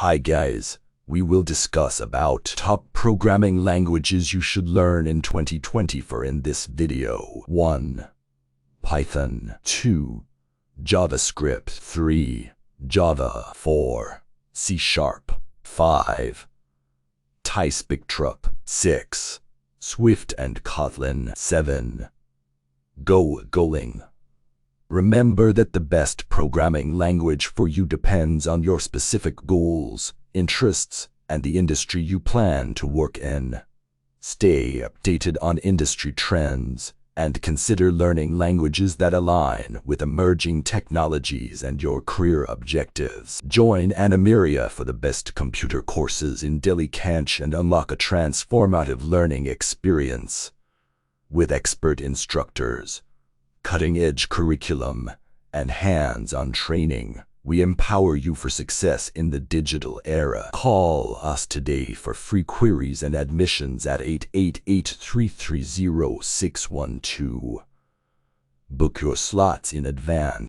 Hi guys, we will discuss about top programming languages you should learn in 2024 in this video. 1. Python. 2. JavaScript. 3. Java. 4. C#. 5. TypeScript. 6. Swift and Kotlin. 7. Golang. Remember that the best programming language for you depends on your specific goals, interests, and the industry you plan to work in. Stay updated on industry trends and consider learning languages that align with emerging technologies and your career objectives. Join Animeria for the best computer courses in Delhi and unlock a transformative learning experience. With expert instructors, cutting-edge curriculum, and hands-on training, we empower you for success in the digital era. Call us today for free queries and admissions at 888-330-612. Book your slots in advance.